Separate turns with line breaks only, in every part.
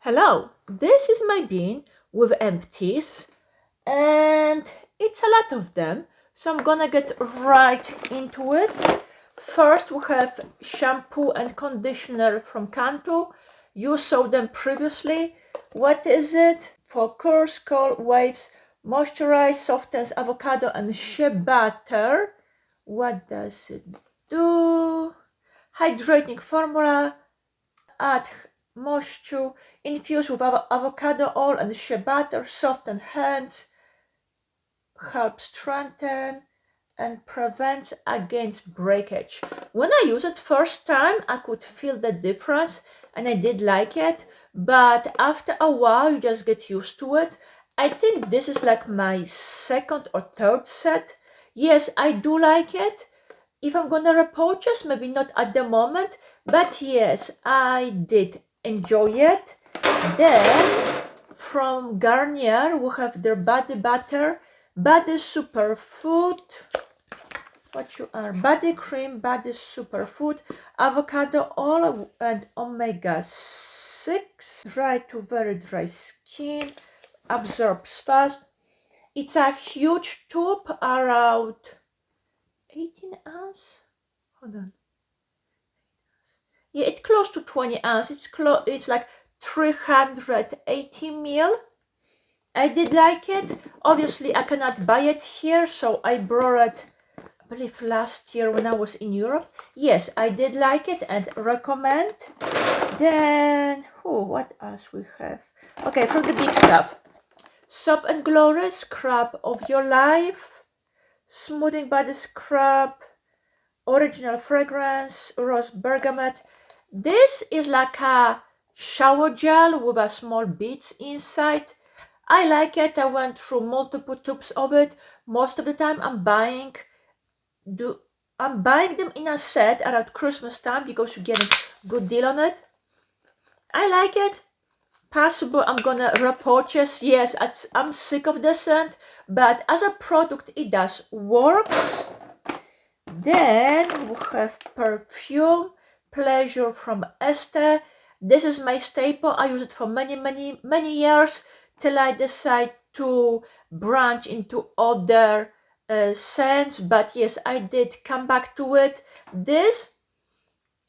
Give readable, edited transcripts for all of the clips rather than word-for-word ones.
Hello, this is my bin with empties and it's a lot of them, so I'm gonna get right into it. First we have shampoo and conditioner from Kanto. You saw them previously. What is it? For coarse cold waves, moisturize, softens avocado and shea butter. What does it do? Hydrating formula, add moisture, infuse with avocado oil and shea butter, soften hands, helps strengthen and prevents against breakage. When I used it first time, I could feel the difference and I did like it, but after a while you just get used to it. I think this is like my second or third set. Yes, I do like it. If I'm gonna repurchase, maybe not at the moment, but yes, I did enjoy it. Then from Garnier we have their body butter, body superfood, what you are, body cream, body superfood, avocado oil and omega-6, dry to very dry skin, absorbs fast. It's a huge tube, around 18 ounce. Hold on. Yeah, it's close to 20 ounce. It's like 380 ml. I did like it. Obviously, I cannot buy it here, so I brought it, I believe, last year when I was in Europe. Yes, I did like it and recommend. Then, what else we have? Okay, from the big stuff. Soap and Glory Scrub of Your Life, Smoothing Body Scrub, original fragrance, rose bergamot. This is like a shower gel with a small beads inside. I like it. I went through multiple tubes of it. Most of the time I'm buying them in a set around Christmas time because you get a good deal on it. I like it. Possible I'm gonna repurchase. Yes, I'm sick of the scent, but as a product it does works. Then we have perfume Pleasure from Estee. This is my staple. I use it for many years till I decide to branch into other scents. But yes, I did come back to it.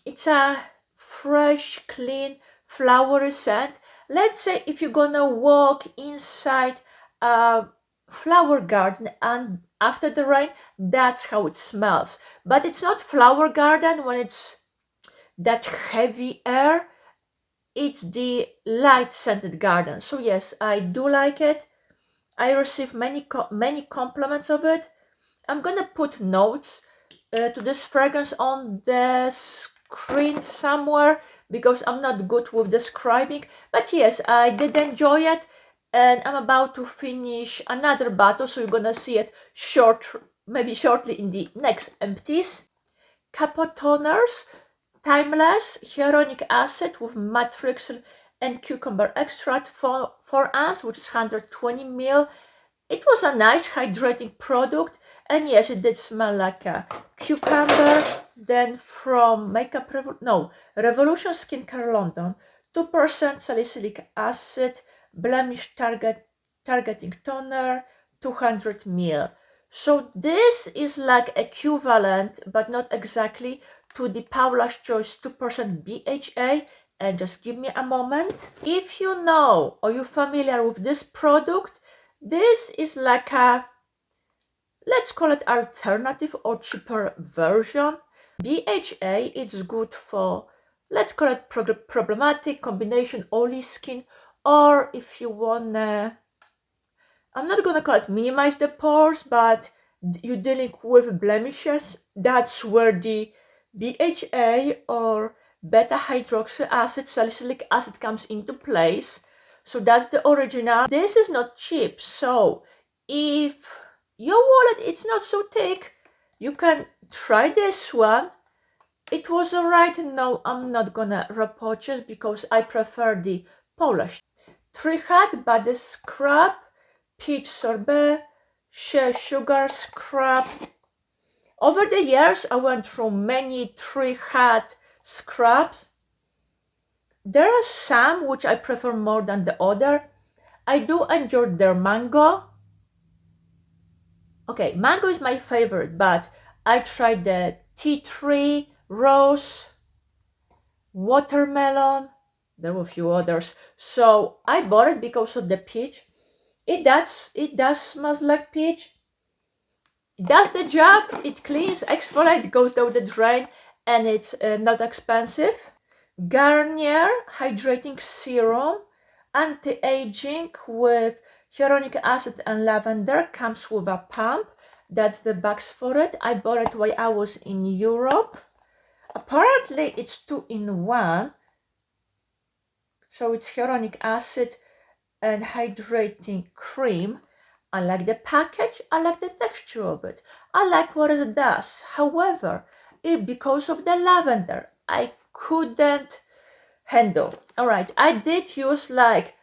It's a fresh, clean, flowery scent. Let's say if you're gonna walk inside a flower garden and after the rain, that's how it smells. But it's not flower garden when it's that heavy air. It's the light scented garden. So yes, I do like it. I receive many compliments of it. I'm gonna put notes to this fragrance on the screen somewhere because I'm not good with describing. But yes, I did enjoy it, and I'm about to finish another bottle, so you're gonna see it maybe shortly in the next empties. Capotoners, timeless hyaluronic acid with matrix and cucumber extract for us, which is 120 ml. It was a nice hydrating product, and yes, it did smell like a cucumber. Then from Revolution Skincare London, 2% salicylic acid, blemish targeting toner, 200 ml. So this is like equivalent, but not exactly, to the Paula's Choice 2% BHA. And just give me a moment. If you know or you're familiar with this product, this is like a, let's call it, alternative or cheaper version. BHA is good for, let's call it, problematic combination oily skin, or if you wanna, I'm not gonna call it minimize the pores, but you're dealing with blemishes. That's where the BHA or beta hydroxy acid, salicylic acid comes into place. So that's the original. This is not cheap, so if your wallet is not so thick, you can try this one. It was alright. No, I'm not gonna repurchase because I prefer the Polish. Tree Hat Body Scrub, Peach Sorbet, Shea Sugar Scrub. Over the years, I went through many Tree Hat scrubs. There are some which I prefer more than the other. I do enjoy their mango. Okay, mango is my favorite, but I tried the tea tree, rose, watermelon. There were a few others. So I bought it because of the peach. It does smell like peach. It does the job. It cleans, exfoliates, goes down the drain, and it's not expensive. Garnier Hydrating Serum, anti-aging with hyaluronic acid and lavender, comes with a pump. That's the box for it. I bought it while I was in Europe. Apparently it's 2-in-1. So it's hyaluronic acid and hydrating cream. I like the package, I like the texture of it, I like what it does. However, because of the lavender, I couldn't handle. Alright, I did use like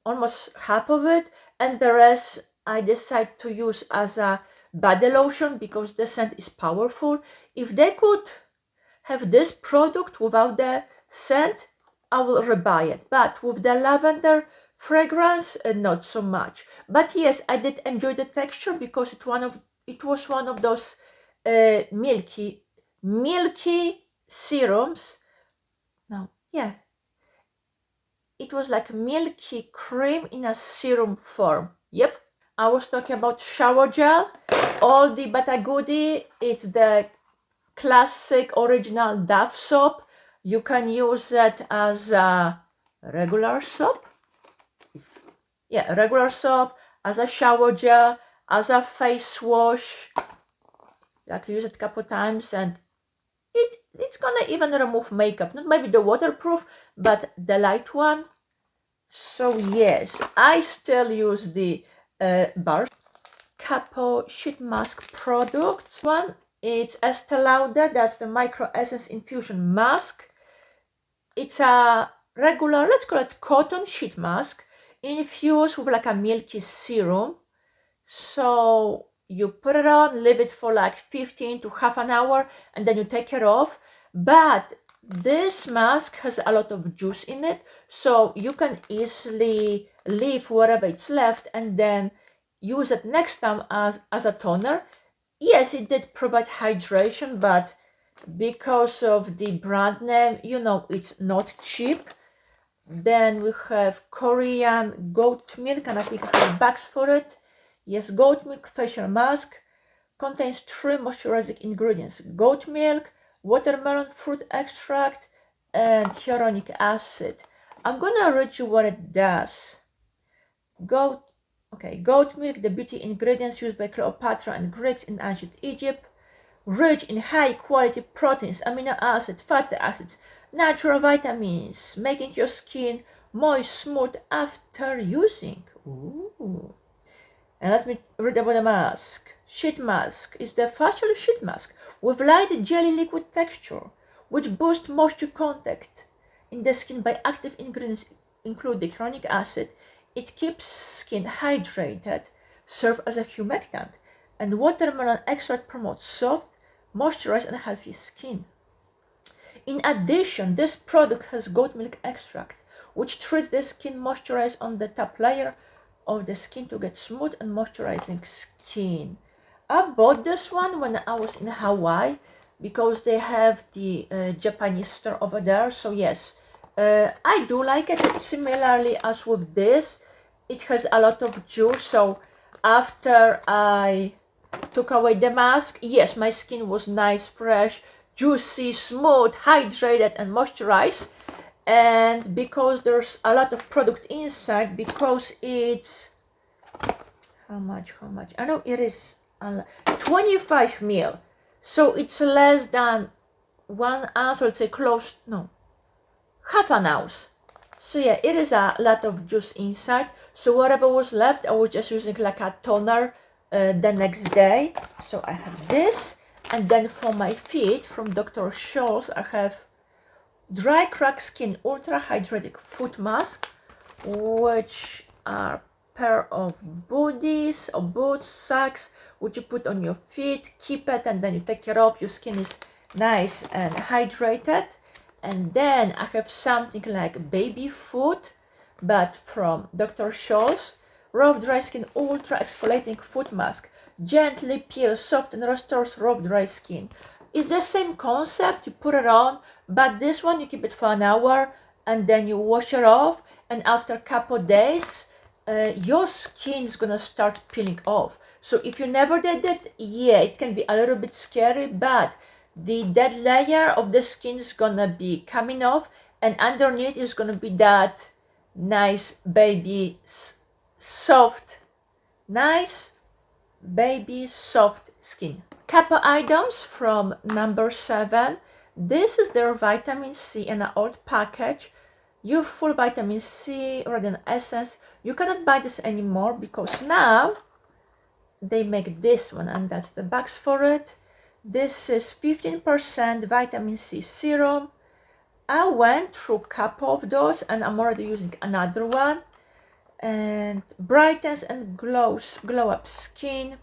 almost half of it, and the rest I decided to use as a body lotion because the scent is powerful. If they could have this product without the scent, I will rebuy it. But with the lavender fragrance, not so much. But yes, I did enjoy the texture because it was one of those milky serums. No, yeah, it was like milky cream in a serum form. Yep. I was talking about shower gel. All the Bata Goody, it's the classic original Dove soap. You can use it as a regular soap. Yeah, regular soap, as a shower gel, as a face wash. Like use it a couple times, and it's gonna even remove makeup. Not maybe the waterproof, but the light one. So yes, I still use the bar couple sheet mask products. One, it's Estee Lauder, that's the Micro Essence Infusion Mask. It's a regular, let's call it cotton sheet mask, infused with like a milky serum. So you put it on, leave it for like 15 to half an hour, and then you take it off. But this mask has a lot of juice in it, so you can easily leave whatever it's left and then use it next time as a toner. Yes, it did provide hydration, but because of the brand name, you know, it's not cheap. Then we have Korean goat milk, and I think I have bags for it. Yes, goat milk facial mask contains 3 moisturizing ingredients: goat milk, watermelon fruit extract, and hyaluronic acid. I'm gonna read you what it does. Goat milk, the beauty ingredients used by Cleopatra and Greeks in ancient Egypt, rich in high quality proteins, amino acids, fatty acids, natural vitamins, making your skin moist, smooth after using. Ooh. And let me read about the mask. Sheet mask is the facial sheet mask with light jelly liquid texture, which boosts moisture contact in the skin by active ingredients including hyaluronic acid. It keeps skin hydrated, serves as a humectant, and watermelon extract promotes soft, moisturized, and healthy skin. In addition, this product has goat milk extract, which treats the skin moisturized on the top layer of the skin to get smooth and moisturizing skin. I bought this one when I was in Hawaii because they have the Japanese store over there. So yes, I do like it. It's similarly as with this, it has a lot of juice. So after I took away the mask, yes, my skin was nice, fresh, juicy, smooth, hydrated, and moisturized. And because there's a lot of product inside, because it's how much I know it is 25 ml, so it's less than 1 ounce, or let's say close, no, half an ounce. So yeah, it is a lot of juice inside. So whatever was left, I was just using like a toner the next day. So I have this, and then for my feet from Dr. Scholl's, I have Dry Cracked Skin Ultra Hydrating Foot Mask, which are pair of booties or boots, socks, which you put on your feet, keep it, and then you take it off. Your skin is nice and hydrated. And then I have something like baby food, but from Dr. Scholl's Rough Dry Skin Ultra Exfoliating Foot Mask. Gently peels, soft and restores rough dry skin. It's the same concept, you put it on, but this one you keep it for an hour and then you wash it off, and after a couple days your skin is gonna start peeling off. So if you never did it, yeah, it can be a little bit scary, but the dead layer of the skin is gonna be coming off, and underneath is gonna be that nice baby soft, nice baby soft skin. Couple items from number 7. This is their vitamin C in an old package. Youthful vitamin C Radiant Essence. You cannot buy this anymore because now they make this one, and that's the box for it. This is 15% vitamin C serum. I went through a couple of those and I'm already using another one. And brightens and glow up skin.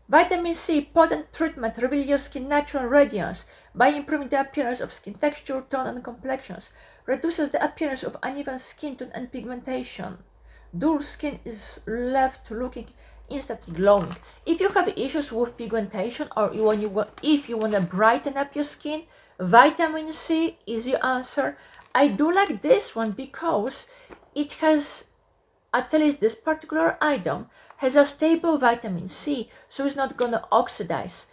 Vitamin C potent treatment reveals your skin natural radiance by improving the appearance of skin texture, tone and complexions. Reduces the appearance of uneven skin tone and pigmentation. Dull skin is left looking instantly glowing. If you have issues with pigmentation, or if you want to brighten up your skin, vitamin C is your answer. I do like this one because it has, at least this particular item, has a stable vitamin C, so it's not gonna oxidize.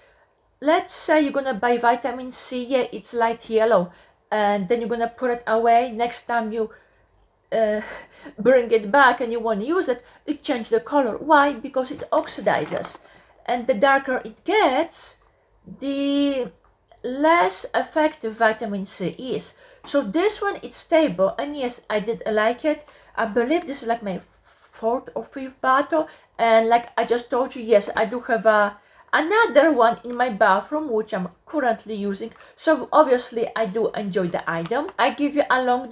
Let's say you're gonna buy vitamin C, yeah, it's light yellow, and then you're gonna put it away. Next time you bring it back and you want to use it, it changes the color. Why? Because it oxidizes, and the darker it gets, the less effective vitamin C is. So this one, it's stable, and yes, I did like it. I believe this is like my 4th or 5th bottle, and like I just told you, yes, I do have another one in my bathroom which I'm currently using, so obviously I do enjoy the item. I give you a long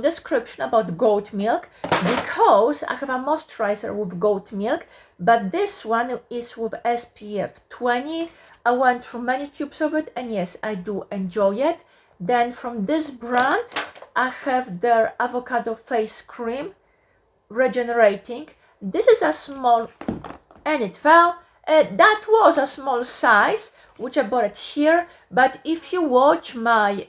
description about goat milk because I have a moisturizer with goat milk, but this one is with SPF 20. I went through many tubes of it, and yes, I do enjoy it. Then from this brand, I have their avocado face cream, regenerating. This is a small, and it fell. That was a small size, which I bought it here. But if you watch my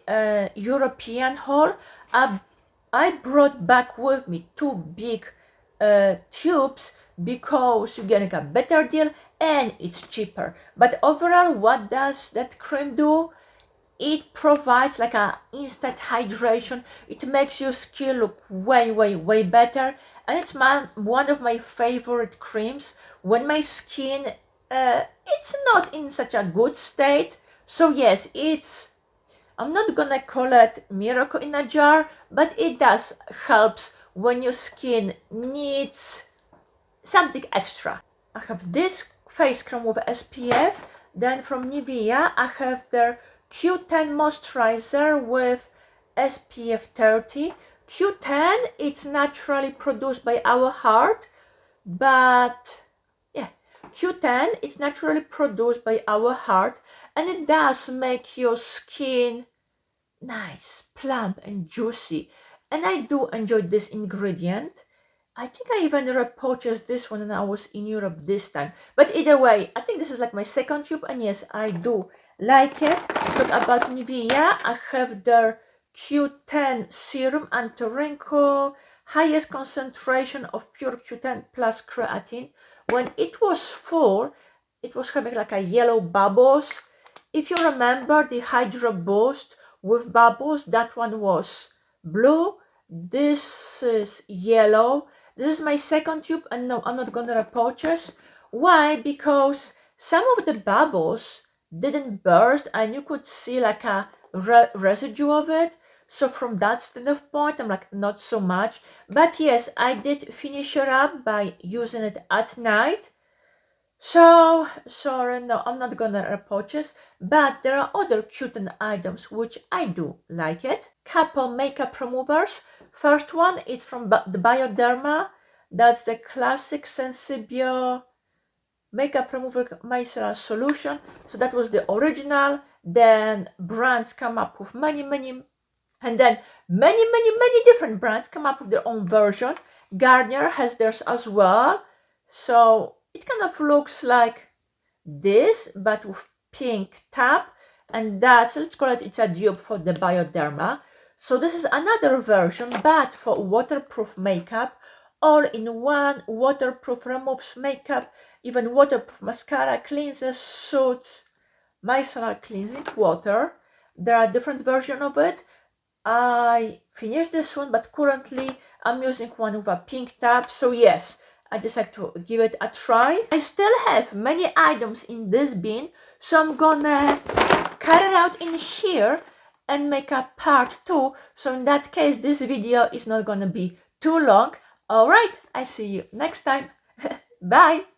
European haul, I brought back with me 2 big tubes because you're getting a better deal and it's cheaper. But overall, what does that cream do? It provides like a instant hydration. It makes your skin look way better, and it's one of my favorite creams when my skin it's not in such a good state. So yes, I'm not gonna call it miracle in a jar, but it does helps when your skin needs something extra. I have this face cream with SPF. Then from Nivea, I have their Q10 moisturizer with SPF 30. Q10, it's naturally produced by our heart, but yeah, Q10, it's naturally produced by our heart, and it does make your skin nice, plump and juicy, and I do enjoy this ingredient. I think I even repurchased this one when I was in Europe this time. But either way, I think this is like my 2nd tube, and yes, I do like it. Talk about Nivea, I have their Q10 serum anti-wrinkle, highest concentration of pure Q10 plus creatine. When it was full, it was having like a yellow bubbles. If you remember the Hydro Boost with bubbles, that one was blue. This is yellow. This is my 2nd tube, and no, I'm not gonna repurchase. Why? Because some of the bubbles didn't burst, and you could see like a residue of it. So from that standpoint, I'm like, not so much. But yes, I did finish it up by using it at night. So, sorry, no, I'm not gonna repurchase, but there are other cute items which I do like it. Couple makeup removers. First one is from the Bioderma. That's the classic Sensibio makeup remover micellar solution. So that was the original, then brands come up with and then many different brands come up with their own version. Garnier has theirs as well, so it kind of looks like this but with pink tab, and that's, let's call it, it's a dupe for the Bioderma. So this is another version but for waterproof makeup, all in one. Waterproof, removes makeup, even waterproof mascara, cleanses, soothes, micellar cleansing water. There are different versions of it. I finished this one, but currently I'm using one with a pink tab, so yes, I decided to give it a try. I still have many items in this bin, so I'm gonna cut it out in here and make a part 2, so in that case this video is not gonna be too long. Alright, I see you next time. Bye!